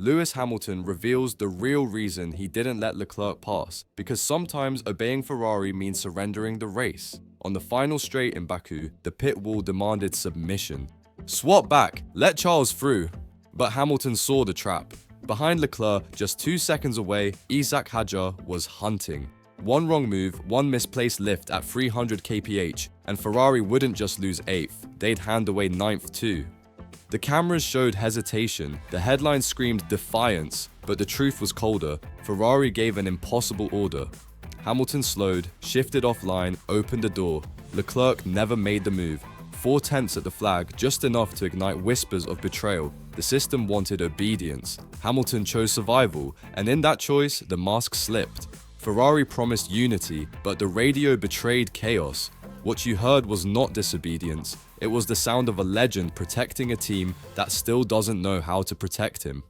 Lewis Hamilton reveals the real reason he didn't let Leclerc pass, because sometimes obeying Ferrari means surrendering the race. On the final straight in Baku, the pit wall demanded submission. Swap back, let Charles through. But Hamilton saw the trap. Behind Leclerc, just 2 seconds away, Isaac Hadjar was hunting. One wrong move, one misplaced lift at 300 kph, and Ferrari wouldn't just lose 8th, they'd hand away 9th too. The cameras showed hesitation, the headline screamed defiance, but the truth was colder. Ferrari gave an impossible order. Hamilton slowed, shifted offline, opened the door. Leclerc never made the move. 4/10 at the flag, just enough to ignite whispers of betrayal. The system wanted obedience. Hamilton chose survival, and in that choice, the mask slipped. Ferrari promised unity, but the radio betrayed chaos. What you heard was not disobedience. It was the sound of a legend protecting a team that still doesn't know how to protect him.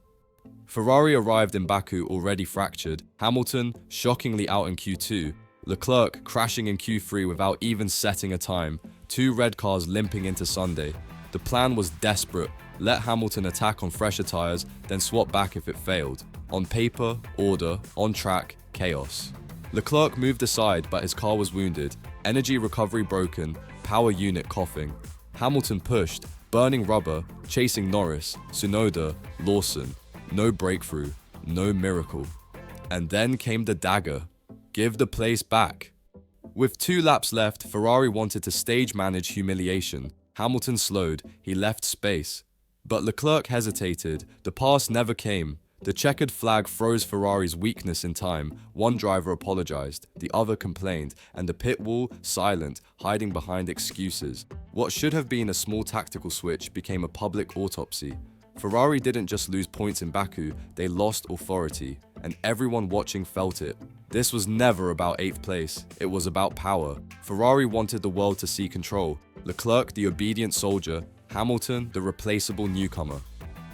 Ferrari arrived in Baku already fractured, Hamilton shockingly out in Q2, Leclerc crashing in Q3 without even setting a time, 2 red cars limping into Sunday. The plan was desperate: let Hamilton attack on fresher tyres, then swap back if it failed. On paper, order; on track, chaos. Leclerc moved aside, but his car was wounded, energy recovery broken, power unit coughing. Hamilton pushed, burning rubber, chasing Norris, Tsunoda, Lawson. No breakthrough, no miracle. And then came the dagger. Give the place back. With 2 laps left, Ferrari wanted to stage manage humiliation. Hamilton slowed, he left space. But Leclerc hesitated, the pass never came. The checkered flag froze Ferrari's weakness in time. One driver apologized, the other complained, and the pit wall, silent, hiding behind excuses. What should have been a small tactical switch became a public autopsy. Ferrari didn't just lose points in Baku, they lost authority, and everyone watching felt it. This was never about 8th place, it was about power. Ferrari wanted the world to see control, Leclerc the obedient soldier, Hamilton the replaceable newcomer.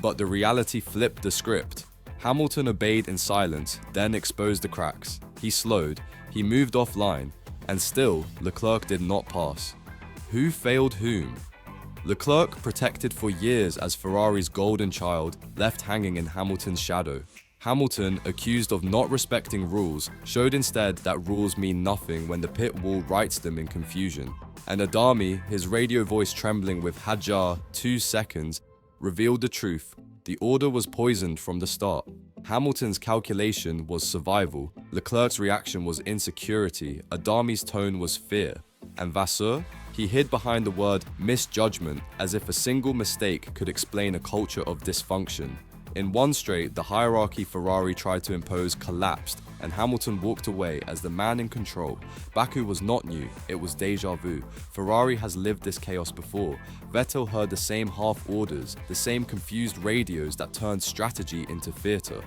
But the reality flipped the script. Hamilton obeyed in silence, then exposed the cracks. He slowed, he moved offline, and still, Leclerc did not pass. Who failed whom? Leclerc, protected for years as Ferrari's golden child, left hanging in Hamilton's shadow. Hamilton, accused of not respecting rules, showed instead that rules mean nothing when the pit wall writes them in confusion. And Adami, his radio voice trembling with Hadjar 2 seconds, revealed the truth. The order was poisoned from the start. Hamilton's calculation was survival, Leclerc's reaction was insecurity, Adami's tone was fear. And Vasseur? He hid behind the word misjudgment, as if a single mistake could explain a culture of dysfunction. In one straight, the hierarchy Ferrari tried to impose collapsed, and Hamilton walked away as the man in control. Baku was not new, it was deja vu. Ferrari has lived this chaos before. Vettel heard the same half orders, the same confused radios that turned strategy into theatre.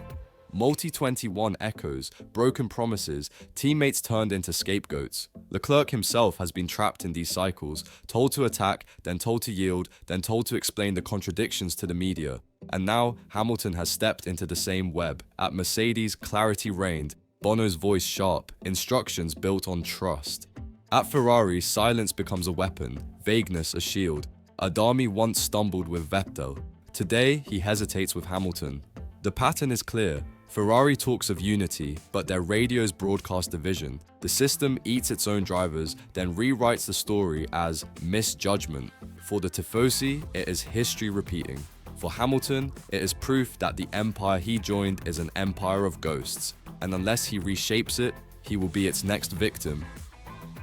Multi-21 echoes, broken promises, teammates turned into scapegoats. Leclerc himself has been trapped in these cycles, told to attack, then told to yield, then told to explain the contradictions to the media. And now, Hamilton has stepped into the same web. At Mercedes, clarity reigned, Bono's voice sharp, instructions built on trust. At Ferrari, silence becomes a weapon, vagueness a shield. Adami once stumbled with Vettel. Today, he hesitates with Hamilton. The pattern is clear. Ferrari talks of unity, but their radios broadcast division. The system eats its own drivers, then rewrites the story as misjudgment. For the Tifosi, it is history repeating. For Hamilton, it is proof that the empire he joined is an empire of ghosts, and unless he reshapes it, he will be its next victim.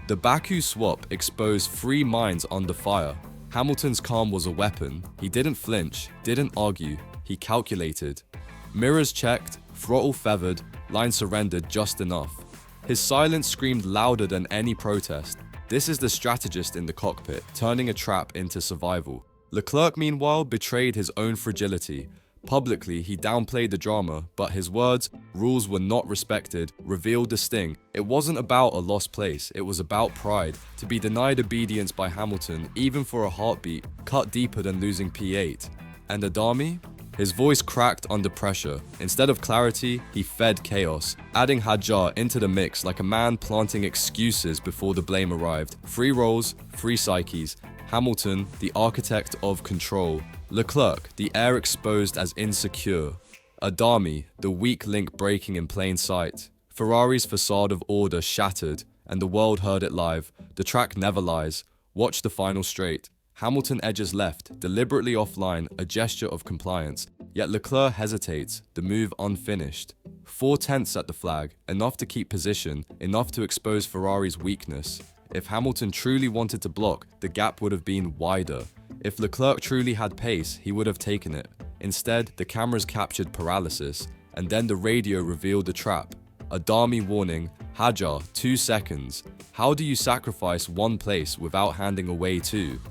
The Baku swap exposed 3 minds under fire. Hamilton's calm was a weapon. He didn't flinch, didn't argue, he calculated. Mirrors checked, throttle feathered, line surrendered just enough. His silence screamed louder than any protest. This is the strategist in the cockpit, turning a trap into survival. Leclerc, meanwhile, betrayed his own fragility. Publicly, he downplayed the drama, but his words, "rules were not respected," revealed the sting. It wasn't about a lost place, it was about pride. To be denied obedience by Hamilton, even for a heartbeat, cut deeper than losing P8. And Adami? His voice cracked under pressure. Instead of clarity, he fed chaos, adding Hadjar into the mix like a man planting excuses before the blame arrived. 3 roles, 3 psyches. Hamilton, the architect of control. Leclerc, the heir exposed as insecure. A dummy, the weak link breaking in plain sight. Ferrari's facade of order shattered, and the world heard it live. The track never lies. Watch the final straight. Hamilton edges left, deliberately offline, a gesture of compliance. Yet Leclerc hesitates, the move unfinished. 4/10 at the flag, enough to keep position, enough to expose Ferrari's weakness. If Hamilton truly wanted to block, the gap would have been wider. If Leclerc truly had pace, he would have taken it. Instead, the cameras captured paralysis, and then the radio revealed the trap. A dummy warning, Hajar, 2 seconds. How do you sacrifice one place without handing away two?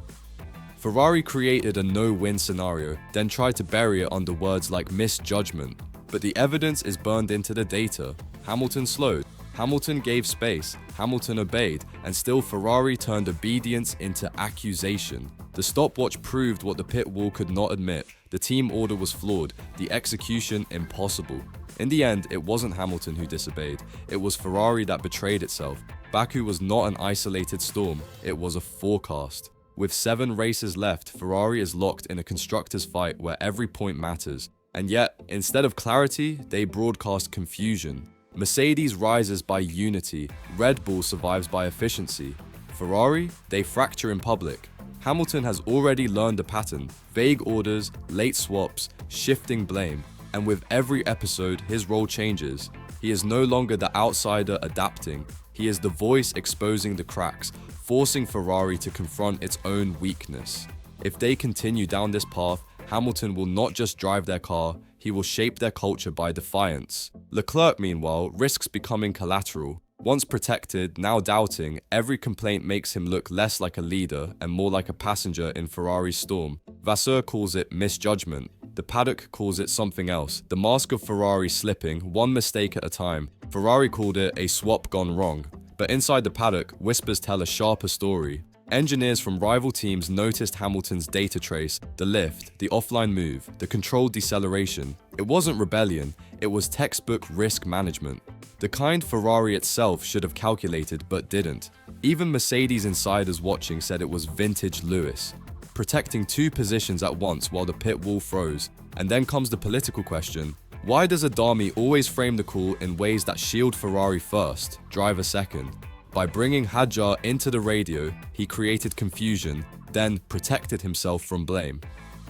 Ferrari created a no-win scenario, then tried to bury it under words like misjudgment. But the evidence is burned into the data. Hamilton slowed, Hamilton gave space, Hamilton obeyed, and still Ferrari turned obedience into accusation. The stopwatch proved what the pit wall could not admit. The team order was flawed, the execution impossible. In the end, it wasn't Hamilton who disobeyed, it was Ferrari that betrayed itself. Baku was not an isolated storm, it was a forecast. With 7 races left, Ferrari is locked in a constructors' fight where every point matters. And yet, instead of clarity, they broadcast confusion. Mercedes rises by unity, Red Bull survives by efficiency. Ferrari, they fracture in public. Hamilton has already learned a pattern: vague orders, late swaps, shifting blame. And with every episode, his role changes. He is no longer the outsider adapting, he is the voice exposing the cracks, forcing Ferrari to confront its own weakness. If they continue down this path, Hamilton will not just drive their car, he will shape their culture by defiance. Leclerc, meanwhile, risks becoming collateral. Once protected, now doubting, every complaint makes him look less like a leader and more like a passenger in Ferrari's storm. Vasseur calls it misjudgment. The paddock calls it something else. The mask of Ferrari slipping, one mistake at a time. Ferrari called it a swap gone wrong. But inside the paddock, whispers tell a sharper story. Engineers from rival teams noticed Hamilton's data trace, the lift, the offline move, the controlled deceleration. It wasn't rebellion, it was textbook risk management. The kind Ferrari itself should have calculated but didn't. Even Mercedes insiders watching said it was vintage Lewis. Protecting 2 positions at once while the pit wall froze. And then comes the political question. Why does Adami always frame the call in ways that shield Ferrari first, driver second? By bringing Hajar into the radio, he created confusion, then protected himself from blame.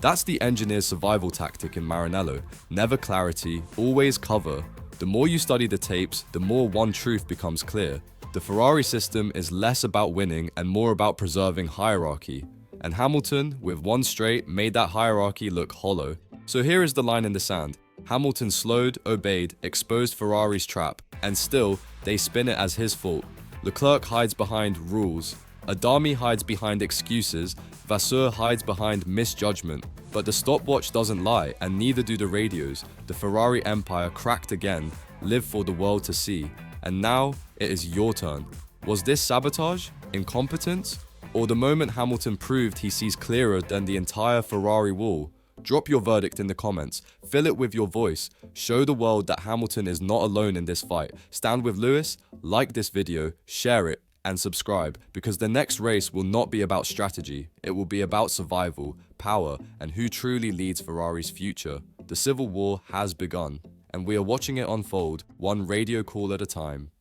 That's the engineer's survival tactic in Maranello. Never clarity, always cover. The more you study the tapes, the more one truth becomes clear. The Ferrari system is less about winning and more about preserving hierarchy. And Hamilton, with one straight, made that hierarchy look hollow. So here is the line in the sand. Hamilton slowed, obeyed, exposed Ferrari's trap, and still, they spin it as his fault. Leclerc hides behind rules. Adami hides behind excuses. Vasseur hides behind misjudgment. But the stopwatch doesn't lie, and neither do the radios. The Ferrari empire cracked again, live for the world to see. And now, it is your turn. Was this sabotage? Incompetence? Or the moment Hamilton proved he sees clearer than the entire Ferrari wall? Drop your verdict in the comments, fill it with your voice, show the world that Hamilton is not alone in this fight. Stand with Lewis, like this video, share it, and subscribe, because the next race will not be about strategy, it will be about survival, power, and who truly leads Ferrari's future. The civil war has begun, and we are watching it unfold, one radio call at a time.